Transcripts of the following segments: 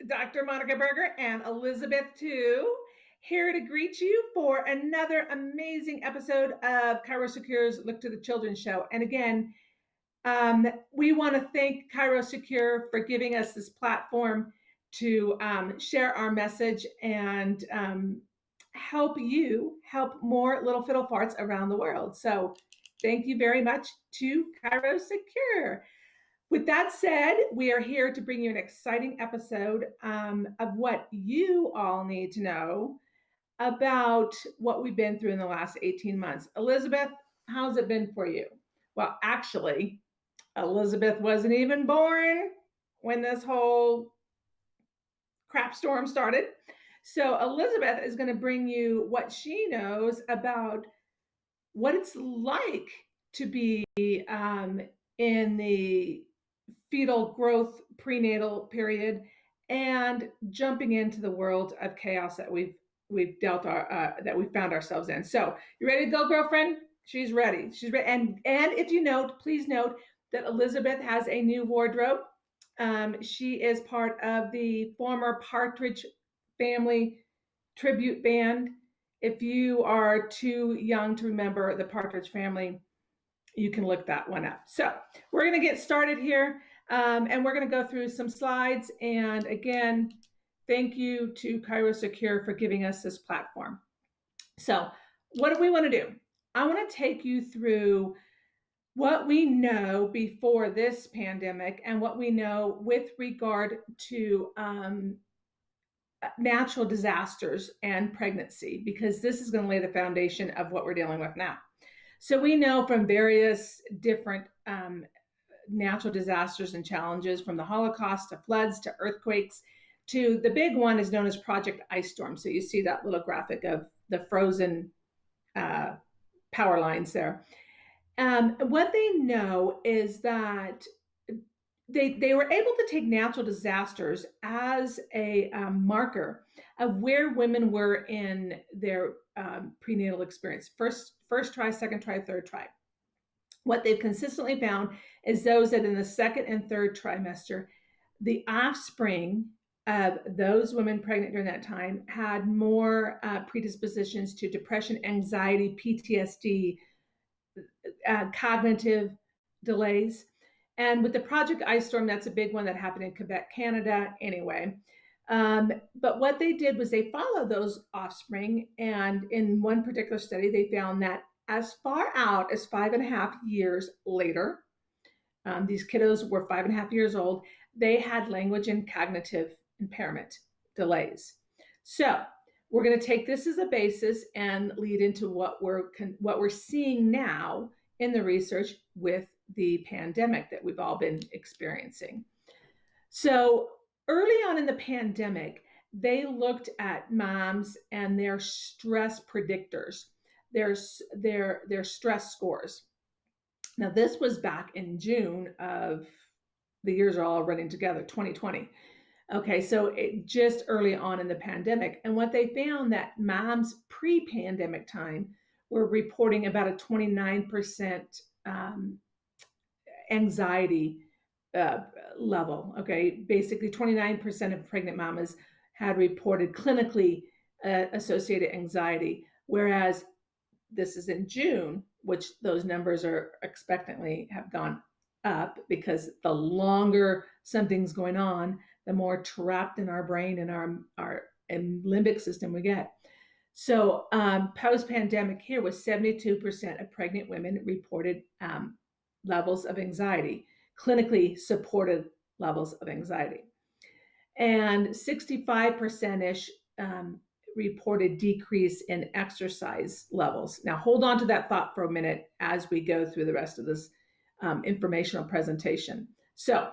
Dr. Monika Buerger and Elizabeth too, here to greet you for another amazing episode of ChiroSecure's Look to the Children show. And again, we want to thank ChiroSecure for giving us this platform to share our message and help more little fiddle farts around the world. So thank you very much to ChiroSecure. With that said, we are here to bring you an exciting episode of what you all need to know about what we've been through in the last 18 months. Elizabeth, how's it been for you? Well, actually, Elizabeth wasn't even born when this whole crap storm started. So Elizabeth is going to bring you what she knows about what it's like to be in the fetal growth prenatal period and jumping into the world of chaos that we've found ourselves in. So you ready to go, girlfriend? She's ready. She's ready. And if you note, please note that Elizabeth has a new wardrobe. She is part of the former Partridge Family tribute band. If you are too young to remember the Partridge Family, you can look that one up. So we're going to get started here, and we're going to go through some slides. And again, thank you to ChiroSecure for giving us this platform. So what do we want to do? I want to take you through what we know before this pandemic and what we know with regard to natural disasters and pregnancy, because this is going to lay the foundation of what we're dealing with now. So we know from various different natural disasters and challenges, from the Holocaust to floods to earthquakes, to the big one is known as Project Ice Storm. So you see that little graphic of the frozen power lines there. What they know is that they were able to take natural disasters as a marker of where women were in their prenatal experience. First try, second try, third try. What they've consistently found is those that in the second and third trimester, the offspring of those women pregnant during that time had more predispositions to depression, anxiety, PTSD, cognitive delays. And with the Project Ice Storm, that's a big one that happened in Quebec, Canada, anyway. But what they did was they followed those offspring. And in one particular study, they found that as far out as 5.5 years later, these kiddos were 5.5 years old, they had language and cognitive impairment delays. So we're going to take this as a basis and lead into what we're seeing now in the research with the pandemic that we've all been experiencing. So early on in the pandemic, they looked at moms and their stress predictors, their stress scores. Now, this was back in June of, the years are all running together, 2020. Okay, so just early on in the pandemic. And what they found that moms pre-pandemic time were reporting about a 29% anxiety level. Okay, basically 29% of pregnant mamas had reported clinically associated anxiety, whereas this is in June, which those numbers are expectantly have gone up, because the longer something's going on, the more trapped in our brain and our limbic system we get. So post-pandemic here was 72% of pregnant women reported levels of anxiety, clinically supported levels of anxiety. And 65%-ish reported decrease in exercise levels. Now hold on to that thought for a minute as we go through the rest of this informational presentation. So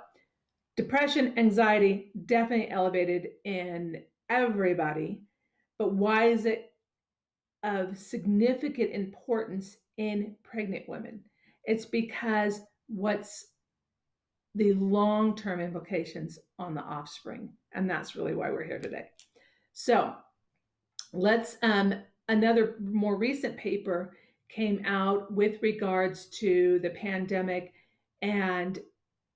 depression, anxiety, definitely elevated in everybody. But why is it of significant importance in pregnant women? It's because what's the long-term implications on the offspring. And that's really why we're here today. So let's, another more recent paper came out with regards to the pandemic and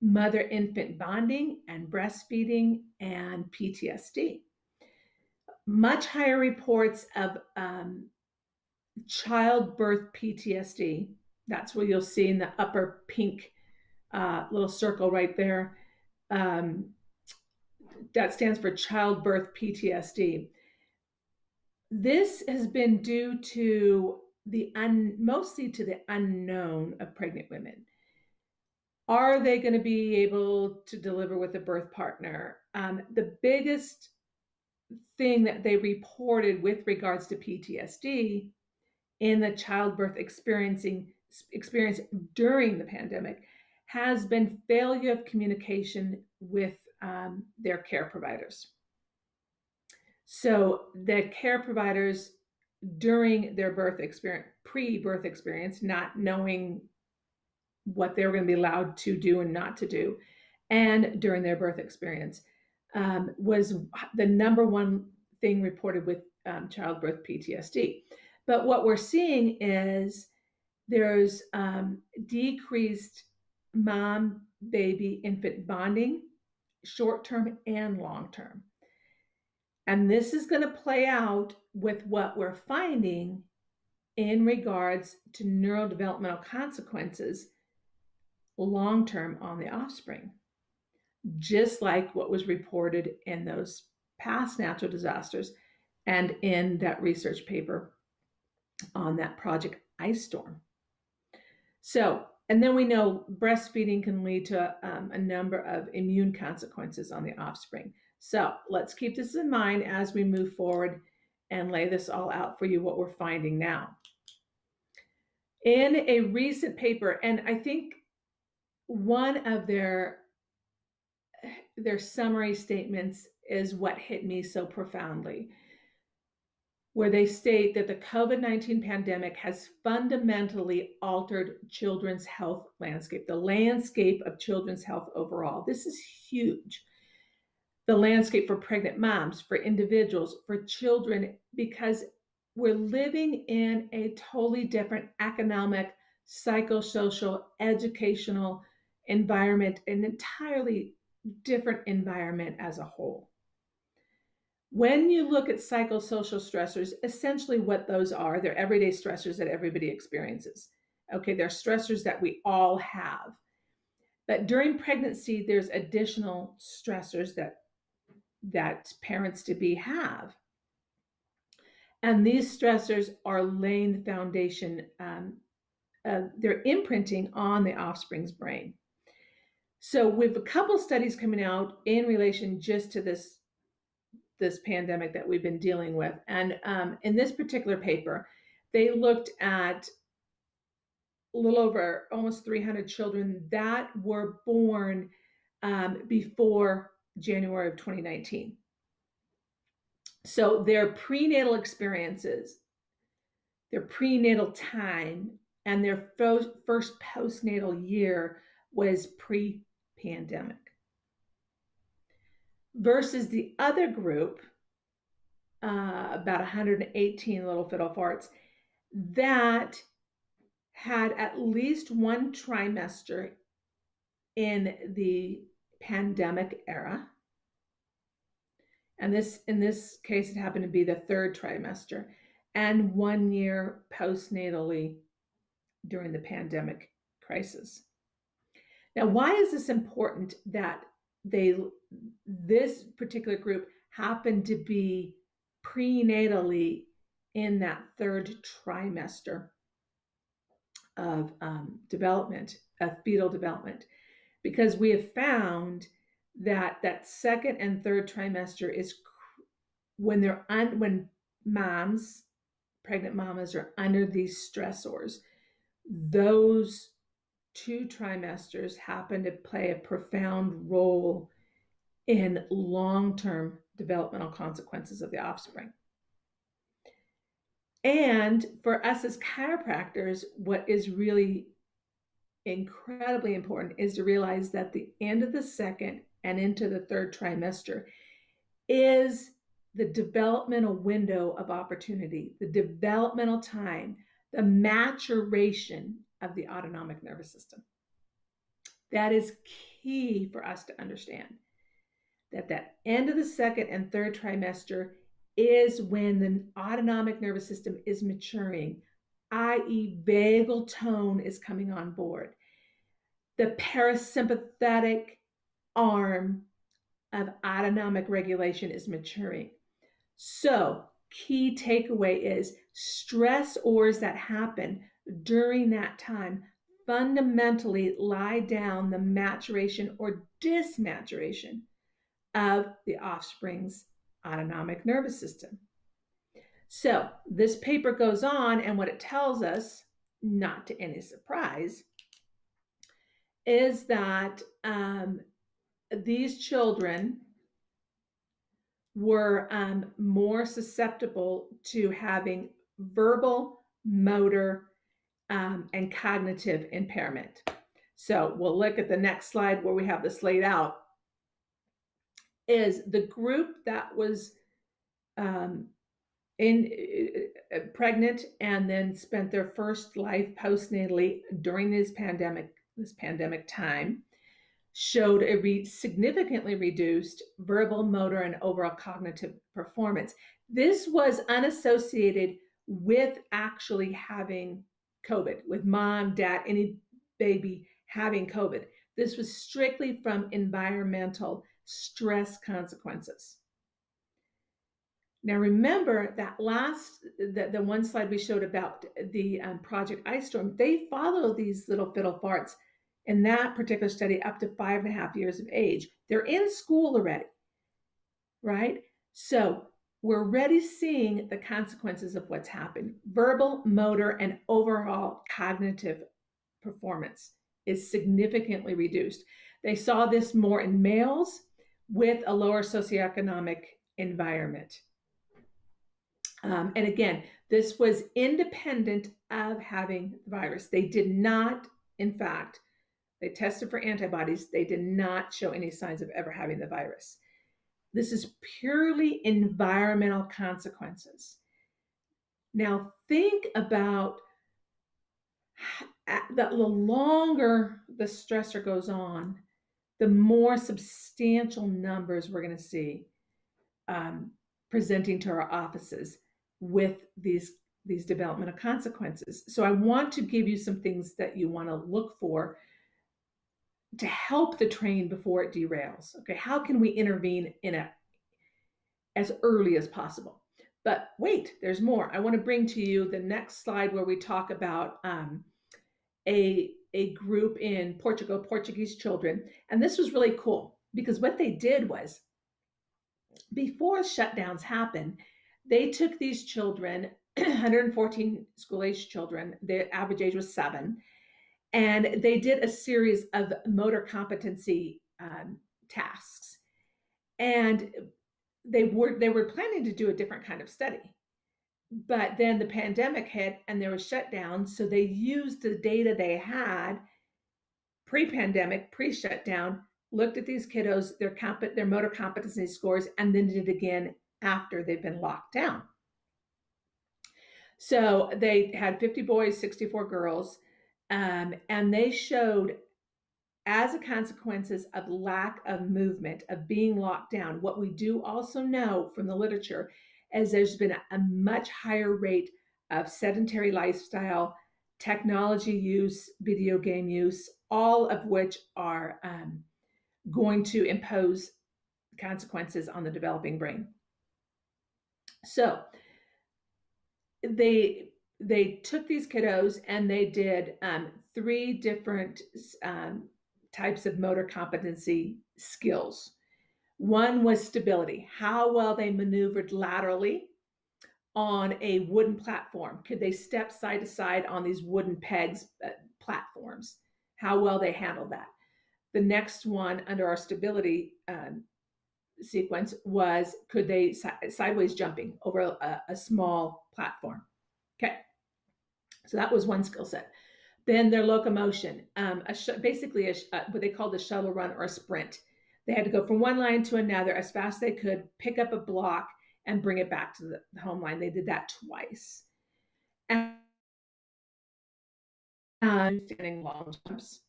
mother-infant bonding and breastfeeding and PTSD. Much higher reports of childbirth PTSD. That's what you'll see in the upper pink little circle right there. That stands for childbirth PTSD. This has been due to mostly to the unknown of pregnant women. Are they going to be able to deliver with a birth partner? The biggest thing that they reported with regards to PTSD in the childbirth experience during the pandemic has been failure of communication with their care providers. So the care providers during their pre-birth experience, not knowing what they were going to be allowed to do and not to do, and during their birth experience, was the number one thing reported with childbirth PTSD. But what we're seeing is there's decreased mom-baby-infant bonding, short-term and long-term. And this is going to play out with what we're finding in regards to neurodevelopmental consequences long-term on the offspring, just like what was reported in those past natural disasters and in that research paper on that Project Ice Storm. So, and then we know breastfeeding can lead to a number of immune consequences on the offspring. So let's keep this in mind as we move forward and lay this all out for you, what we're finding now. In a recent paper, and I think one of their summary statements is what hit me so profoundly, where they state that the COVID-19 pandemic has fundamentally altered children's health landscape, the landscape of children's health overall. This is huge. The landscape for pregnant moms, for individuals, for children, because we're living in a totally different economic, psychosocial, educational environment, an entirely different environment as a whole. When you look at psychosocial stressors, essentially what those are, they're everyday stressors that everybody experiences. Okay, they're stressors that we all have. But during pregnancy, there's additional stressors that parents-to-be have. And these stressors are laying the foundation, they're imprinting on the offspring's brain. So we have a couple studies coming out in relation just to this pandemic that we've been dealing with. And in this particular paper, they looked at a little over almost 300 children that were born before January of 2019. So their prenatal experiences, their prenatal time, and their first postnatal year was pre-pandemic. Versus the other group, about 118 little fiddle farts, that had at least one trimester in the pandemic era. And in this case, it happened to be the third trimester, and 1 year postnatally during the pandemic crisis. Now, why is this important that this particular group happened to be prenatally in that third trimester of development, of fetal development? Because we have found that second and third trimester is when pregnant mamas are under these stressors. Those 2 trimesters happen to play a profound role in long-term developmental consequences of the offspring. And for us as chiropractors, what is really incredibly important is to realize that the end of the second and into the third trimester is the developmental window of opportunity, the developmental time, the maturation of the autonomic nervous system. That is key for us to understand that that end of the second and third trimester is when the autonomic nervous system is maturing, i.e., vagal tone is coming on board. The parasympathetic arm of autonomic regulation is maturing. So, key takeaway is stressors that happen during that time fundamentally lie down the maturation or dysmaturation of the offspring's autonomic nervous system. So, this paper goes on, and what it tells us, not to any surprise, is that these children were more susceptible to having verbal, motor, and cognitive impairment. So we'll look at the next slide where we have this laid out. Is the group that was pregnant and then spent their first life postnatally during this pandemic time showed a significantly reduced verbal, motor, and overall cognitive performance. This was unassociated with actually having COVID, with mom, dad, any baby having COVID. This was strictly from environmental stress consequences. Now remember that the one slide we showed about the Project Ice Storm, they follow these little fiddle farts in that particular study up to 5.5 years of age. They're in school already, right? So we're already seeing the consequences of what's happened. Verbal, motor, and overall cognitive performance is significantly reduced. They saw this more in males with a lower socioeconomic environment. And again, this was independent of having the virus. They did not, in fact, they tested for antibodies. They did not show any signs of ever having the virus. This is purely environmental consequences. Now, think about the longer the stressor goes on, the more substantial numbers we're going to see presenting to our offices with these developmental consequences. So I want to give you some things that you want to look for to help the train before it derails. Okay, how can we intervene as early as possible? But wait, there's more. I want to bring to you the next slide where we talk about a group in Portugal, Portuguese children. And this was really cool because what they did was, before shutdowns happened, they took these children, 114 school-age children, the average age was 7, and they did a series of motor competency tasks. And they were planning to do a different kind of study. But then the pandemic hit and there was shutdown. So they used the data they had pre-pandemic, pre-shutdown, looked at these kiddos, their motor competency scores, and then did it again after they've been locked down. So they had 50 boys, 64 girls, and they showed, as a consequences of lack of movement, of being locked down, what we do also know from the literature is there's been a much higher rate of sedentary lifestyle, technology use, video game use, all of which are going to impose consequences on the developing brain. So they took these kiddos and they did 3 different types of motor competency skills. One was stability, how well they maneuvered laterally on a wooden platform. Could they step side to side on these wooden pegs, platforms? How well they handled that. The next one under our stability sequence was, could they sideways jumping over a small platform? Okay, so that was one skill set. Then their locomotion, basically what they called a shuttle run or a sprint. They had to go from one line to another as fast as they could, pick up a block, and bring it back to the home line. They did that twice. And standing long jumps.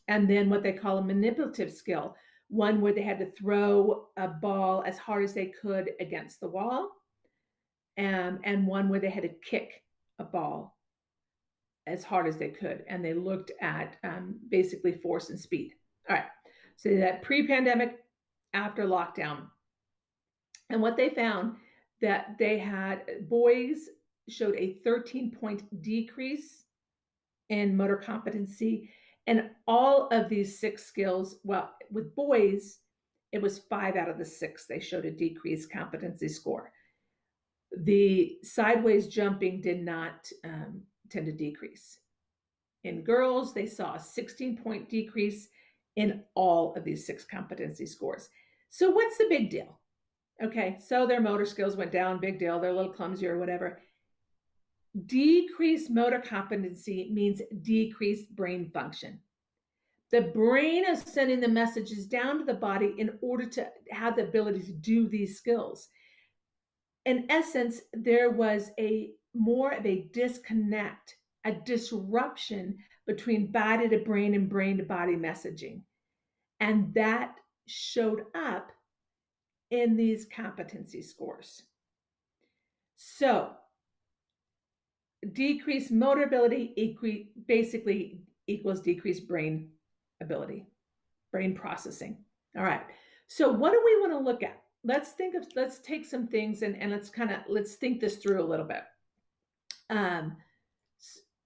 And then what they call a manipulative skill, one where they had to throw a ball as hard as they could against the wall, and one where they had to kick a ball as hard as they could. And they looked at basically force and speed. All right. So that pre-pandemic, after lockdown. And what they found that they had, boys showed a 13-point decrease in motor competency. And all of these 6 skills, well, with boys, it was 5 out of the 6 they showed a decreased competency score. The sideways jumping did not tend to decrease. In girls, they saw a 16-point decrease in all of these 6 competency scores. So what's the big deal? Okay, so their motor skills went down, big deal, they're a little clumsy or whatever. Decreased motor competency means decreased brain function. The brain is sending the messages down to the body in order to have the ability to do these skills. In essence, there was more of a disconnect, a disruption between body to brain and brain to body messaging. And that showed up in these competency scores. So, decreased motor ability basically equals decreased brain ability, brain processing. All right. So what do we want to look at? Let's take some things and let's think this through a little bit.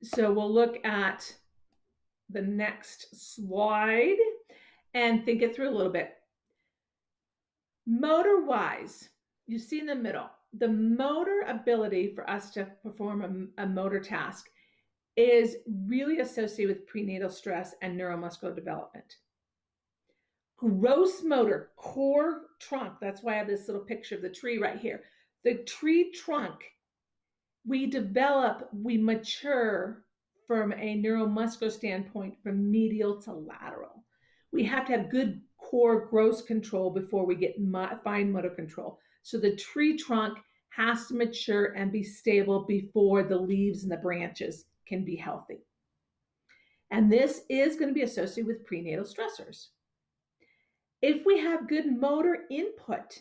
So we'll look at the next slide and think it through a little bit. Motor wise, you see in the middle, the motor ability for us to perform a motor task is really associated with prenatal stress and neuromuscular development. Gross motor, core trunk, that's why I have this little picture of the tree right here. The tree trunk, we mature from a neuromuscular standpoint from medial to lateral. We have to have good core gross control before we get fine motor control. So the tree trunk has to mature and be stable before the leaves and the branches can be healthy. And this is going to be associated with prenatal stressors. If we have good motor input,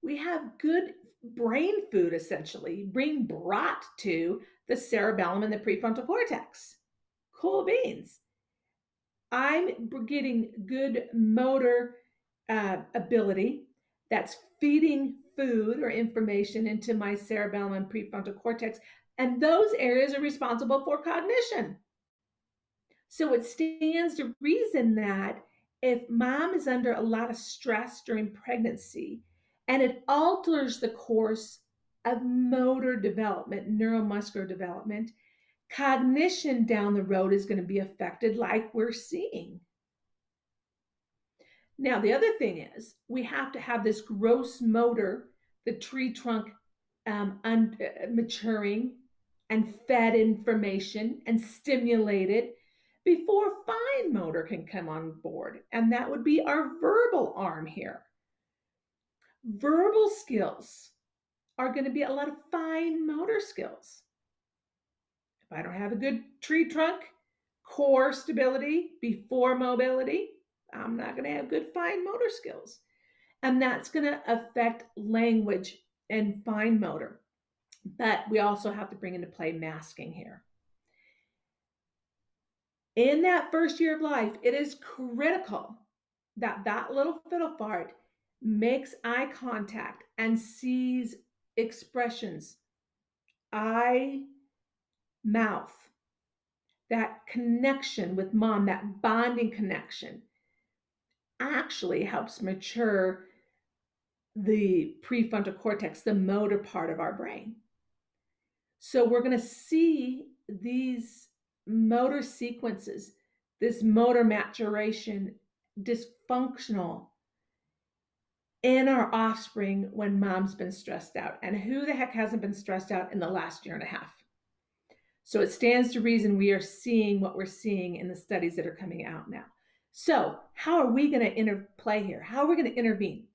we have good brain food, essentially, being brought to the cerebellum and the prefrontal cortex. Cool beans. I'm getting good motor ability that's feeding food or information into my cerebellum and prefrontal cortex, and those areas are responsible for cognition. So it stands to reason that if mom is under a lot of stress during pregnancy and it alters the course of motor development, neuromuscular development, cognition down the road is going to be affected like we're seeing. Now, the other thing is we have to have this gross motor, the tree trunk maturing and fed information and stimulated before fine motor can come on board. And that would be our verbal arm here. Verbal skills are going to be a lot of fine motor skills. If I don't have a good tree trunk, core stability before mobility, I'm not going to have good fine motor skills. And that's going to affect language and fine motor. But we also have to bring into play masking here. In that first year of life, it is critical that that little fiddle fart makes eye contact and sees expressions, eye, mouth, that connection with mom, that bonding connection, actually helps mature the prefrontal cortex, the motor part of our brain. So we're going to see these motor sequences, this motor maturation, dysfunctional in our offspring when mom's been stressed out. And who the heck hasn't been stressed out in the last year and a half? So it stands to reason we are seeing what we're seeing in the studies that are coming out now. So how are we going to interplay here? How are we going to intervene?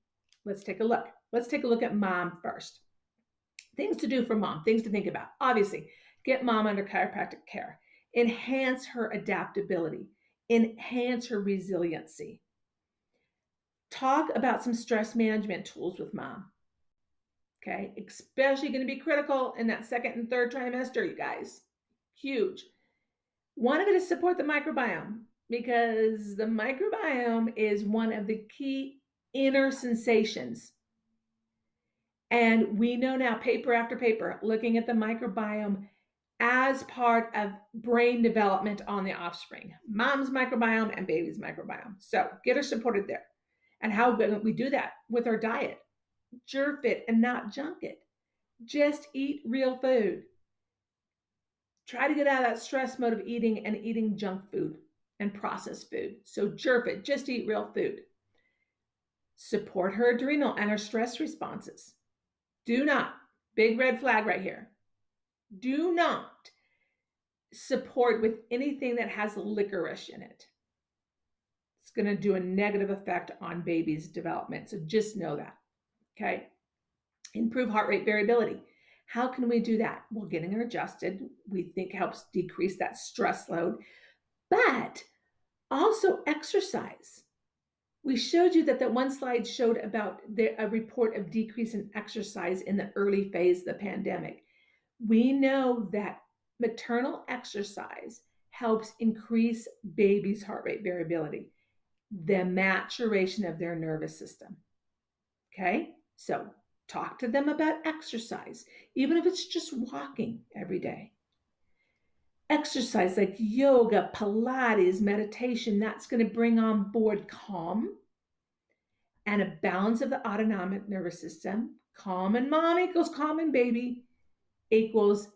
Let's take a look. Let's take a look at mom first. Things to do for mom, things to think about. Obviously, get mom under chiropractic care. Enhance her adaptability. enhance her resiliency. Talk about some stress management tools with mom. Okay, especially going to be critical in that second and third trimester, you guys. Huge. One of it is support the microbiome, because the microbiome is one of the key inner sensations. And we know now, paper after paper, looking at the microbiome as part of brain development on the offspring, mom's microbiome and baby's microbiome. So get her supported there. And how we do that with our diet. Jerk it and not junk it. Just eat real food. Try to get out of that stress mode of eating and eating junk food and processed food. So jerk it, just eat real food. Support her adrenal and her stress responses. Do not, big red flag right here, do not support with anything that has licorice in it. It's going to do a negative effect on baby's development. So just know that. Okay. Improve heart rate variability. How can we do that? Well, getting her adjusted, we think helps decrease that stress load, but also exercise. We showed you that one slide showed about a report of decrease in exercise in the early phase of the pandemic. We know that maternal exercise helps increase baby's heart rate variability, the maturation of their nervous system. Okay, so talk to them about exercise, even if it's just walking every day. Exercise like yoga, Pilates, meditation, that's going to bring on board calm and a balance of the autonomic nervous system. Calm in mom equals calm in baby equals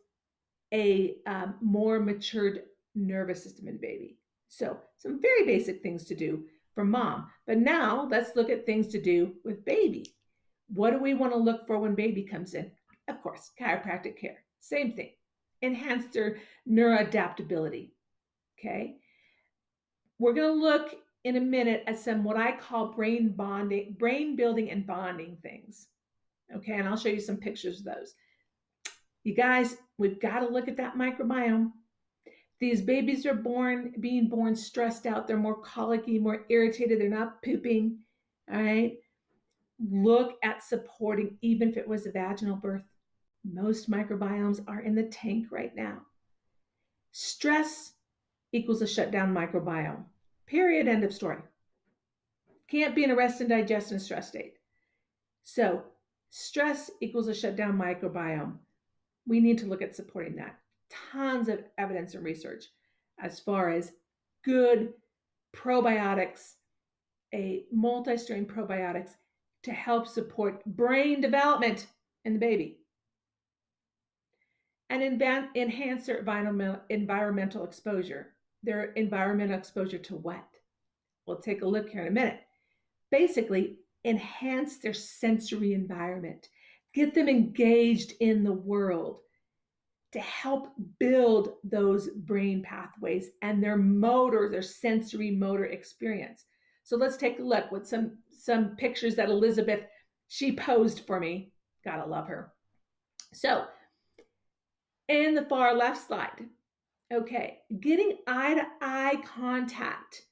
a more matured nervous system in baby. So some very basic things to do for mom. But now let's look at things to do with baby. What do we want to look for when baby comes in? Of course, chiropractic care. Same thing. Enhance their neuroadaptability. Okay. We're going to look in a minute at some what I call brain building and bonding things. Okay. And I'll show you some pictures of those. You guys, we've got to look at that microbiome. These babies are being born stressed out. They're more colicky, more irritated. They're not pooping. All right. Look at supporting, even if it was a vaginal birth. Most microbiomes are in the tank right now. Stress equals a shutdown microbiome. Period. End of story. Can't be in a rest and digest and stress state. So stress equals a shutdown microbiome. We need to look at supporting that. Tons of evidence and research as far as good probiotics, a multi-strain probiotics to help support brain development in the baby. And enhance their environmental exposure. Their environmental exposure to what? We'll take a look here in a minute. Basically, enhance their sensory environment. Get them engaged in the world to help build those brain pathways and their sensory motor experience. So let's take a look with some pictures that Elizabeth, she posed for me. Gotta love her. So in the far left slide, okay, getting eye-to-eye contact,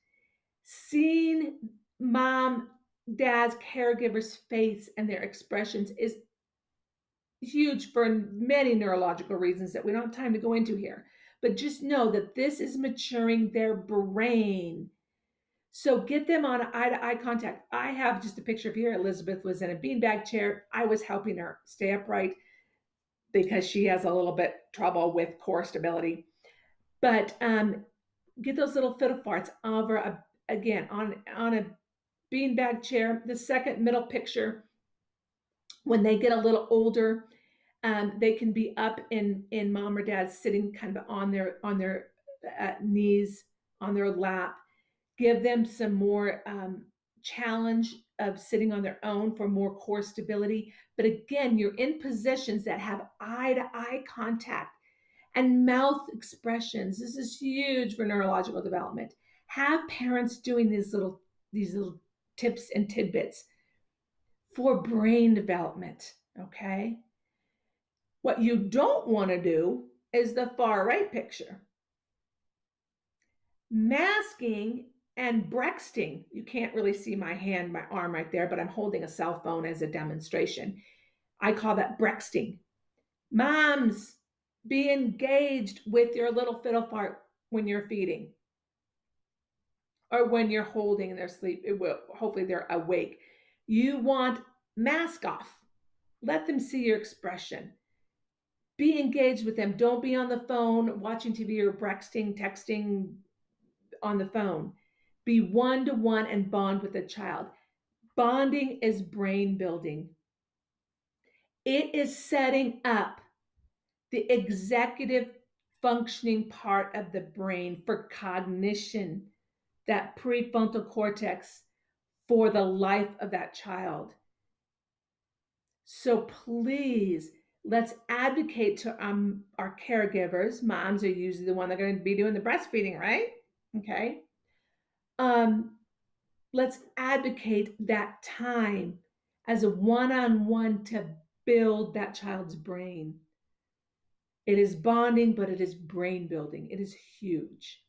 seeing mom, dad's, caregiver's face and their expressions is huge for many neurological reasons that we don't have time to go into here. But just know that this is maturing their brain. So get them on eye-to-eye contact. I have just a picture of here. Elizabeth was in a beanbag chair. I was helping her stay upright because she has a little bit trouble with core stability. But get those little fiddle farts over again on a beanbag chair. The second middle picture, when they get a little older, they can be up in mom or dad sitting kind of on their knees, on their lap. Give them some more challenge of sitting on their own for more core stability. But again, you're in positions that have eye-to-eye contact and mouth expressions. This is huge for neurological development. Have parents doing these little tips and tidbits for brain development, okay? What you don't want to do is the far right picture. Masking and brexting. You can't really see my arm right there, but I'm holding a cell phone as a demonstration. I call that brexting. Moms, be engaged with your little fiddle fart when you're feeding or when you're holding their sleep. Hopefully they're awake. You want mask off. Let them see your expression. Be engaged with them. Don't be on the phone watching TV or brexting, texting on the phone. Be one-to-one and bond with the child. Bonding is brain building. It is setting up the executive functioning part of the brain for cognition, that prefrontal cortex for the life of that child. So please, let's advocate to our caregivers. Moms are usually the one that are going to be doing the breastfeeding, right? Okay. Let's advocate that time as a one-on-one to build that child's brain. It is bonding, but it is brain building. It is huge.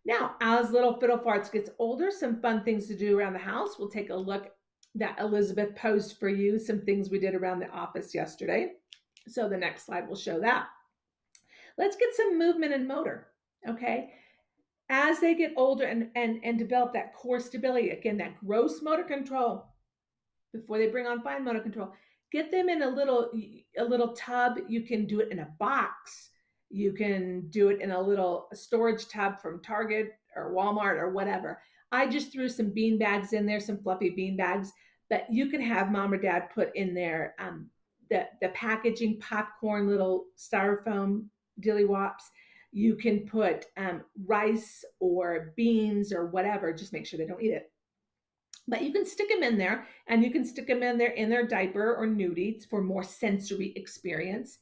Now, as little fiddle farts gets older, some fun things to do around the house. We'll take a look that Elizabeth posted for you, some things we did around the office yesterday. So the next slide will show that. Let's get some movement and motor, okay? As they get older and develop that core stability, again, that gross motor control, before they bring on fine motor control, get them in a little tub. You can do it in a box. You can do it in a little storage tub from Target or Walmart or whatever. I just threw some bean bags in there, some fluffy bean bags, but you can have mom or dad put in there the packaging popcorn, little styrofoam dilly wops. You can put rice or beans or whatever. Just make sure they don't eat it. But you can stick them in there, and you can stick them in their diaper or nudie for more sensory experience.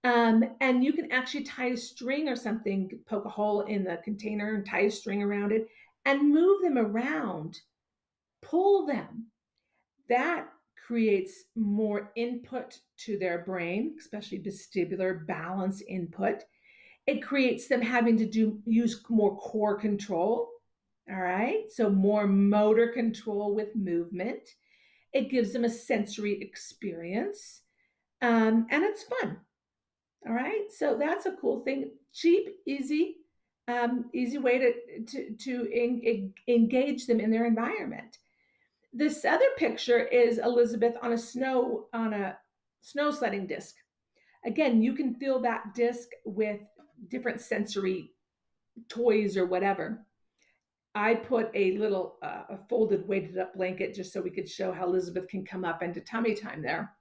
And you can actually tie a string or something, poke a hole in the container and tie a string around it and move them around, pull them. That creates more input to their brain, especially vestibular balance input. It creates them having to use more core control. All right, so more motor control with movement. It gives them a sensory experience, and it's fun. All right, so that's a cool thing. Cheap, easy, easy way to engage them in their environment. This other picture is Elizabeth on a snow sledding disc. Again, you can fill that disc with different sensory toys or whatever. I put a little a folded weighted up blanket just so we could show how Elizabeth can come up into tummy time there.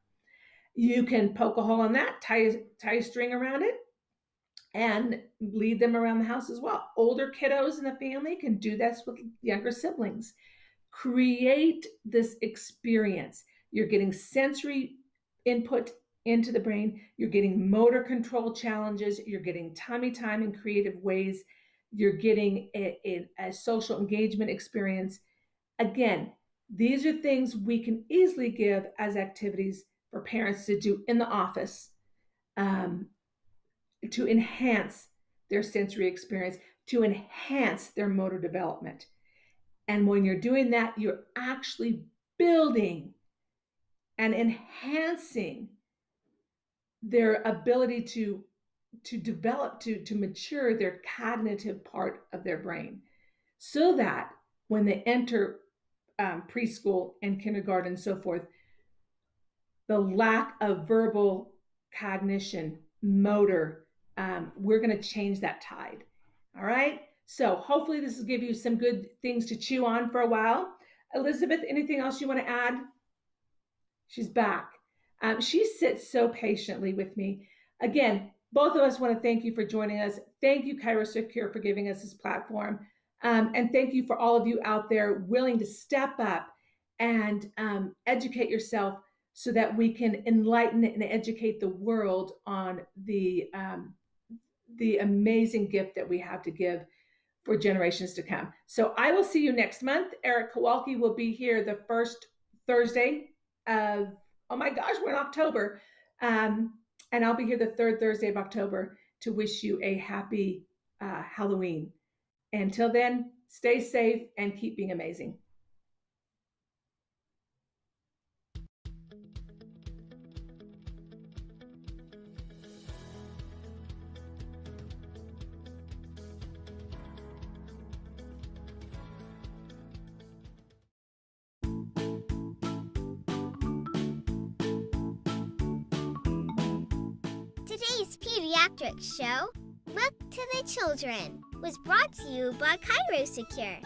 You can poke a hole in that, tie a string around it, and lead them around the house as well. Older kiddos in the family can do this with younger siblings. Create this experience. You're getting sensory input into the brain. You're getting motor control challenges. You're getting tummy time in creative ways. You're getting a social engagement experience. Again, these are things we can easily give as activities for parents to do in the office to enhance their sensory experience, to enhance their motor development. And when you're doing that, you're actually building and enhancing their ability to develop, to mature their cognitive part of their brain, so that when they enter preschool and kindergarten and so forth, the lack of verbal cognition, motor, we're going to change that tide. All right. So hopefully this will give you some good things to chew on for a while. Elizabeth, anything else you want to add? She's back. She sits so patiently with me. Again, both of us want to thank you for joining us. Thank you, ChiroSecure, for giving us this platform. And thank you for all of you out there willing to step up and educate yourself so that we can enlighten and educate the world on the amazing gift that we have to give for generations to come. So I will see you next month. Eric Kowalski will be here the first Thursday of, oh my gosh, we're in October. And I'll be here the third Thursday of October to wish you a happy Halloween. Until then, stay safe and keep being amazing. Today's pediatric show, Look to the Children, was brought to you by ChiroSecure.